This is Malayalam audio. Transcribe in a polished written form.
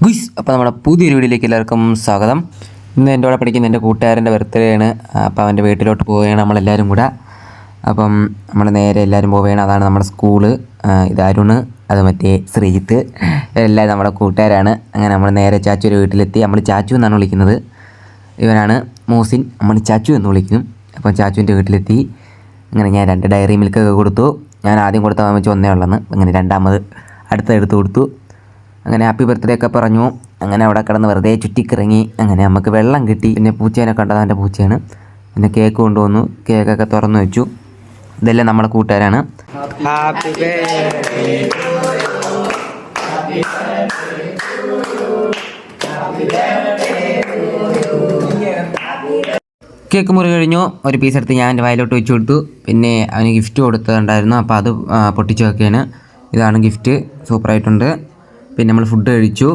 ഗുയ്സ് അപ്പോൾ നമ്മുടെ പുതിയൊരു വീഡിയോയിലേക്ക് എല്ലാവർക്കും സ്വാഗതം. ഇന്ന് എൻ്റെ കൂടെ പഠിക്കുന്ന എൻ്റെ കൂട്ടുകാരൻ്റെ ബർത്ത്ഡേ ആണ്. അപ്പോൾ അവൻ്റെ വീട്ടിലോട്ട് പോവുകയാണ് നമ്മളെല്ലാവരും കൂടെ. അപ്പം നമ്മൾ നേരെ എല്ലാവരും പോവുകയാണ്. അതാണ് നമ്മുടെ സ്കൂള്. ഇത് അരുണ്, അത് മറ്റേ ശ്രീജിത്ത്, എല്ലാവരും നമ്മുടെ കൂട്ടുകാരാണ്. അങ്ങനെ നമ്മൾ നേരെ ചാച്ചുവിൻ്റെ വീട്ടിലെത്തി. നമ്മൾ ചാച്ചു എന്നാണ് വിളിക്കുന്നത്. ഇവനാണ് മൂസിൻ, നമ്മൾ ചാച്ചു എന്ന് വിളിക്കും. അപ്പം ചാച്ചുവിൻ്റെ വീട്ടിലെത്തി. അങ്ങനെ ഞാൻ 2 ഡയറി മിൽക്കൊക്കെ കൊടുത്തു. ഞാൻ ആദ്യം കൊടുത്ത വെച്ച് ഒന്നേ ഉള്ളെന്ന്, അങ്ങനെ രണ്ടാമത് അടുത്തെടുത്ത് കൊടുത്തു. അങ്ങനെ ഹാപ്പി ബർത്ത്ഡേ ഒക്കെ പറഞ്ഞു. അങ്ങനെ അവിടെ കിടന്ന് വെറുതെ ചുറ്റിക്കിറങ്ങി. അങ്ങനെ നമുക്ക് വെള്ളം കിട്ടി. പിന്നെ പൂച്ചേനെ കണ്ടത് അവൻ്റെ പൂച്ചയാണ്. പിന്നെ കേക്ക് കൊണ്ടുവന്നു, കേക്കൊക്കെ തുറന്നു വെച്ചു. ഇതെല്ലാം നമ്മുടെ കൂട്ടുകാരാണ്. കേക്ക് മുറി കഴിഞ്ഞു. ഒരു പീസ് എടുത്ത് ഞാൻ എൻ്റെ വായിലോട്ട് വെച്ച് കൊടുത്തു. പിന്നെ അവന് ഗിഫ്റ്റ് കൊടുത്തിട്ടുണ്ടായിരുന്നു, അപ്പോൾ അത് പൊട്ടിച്ച് വെക്കുകയാണ്. ഇതാണ് ഗിഫ്റ്റ്, സൂപ്പറായിട്ടുണ്ട്. പിന്നെ നമ്മൾ ഫുഡ് കഴിച്ചു.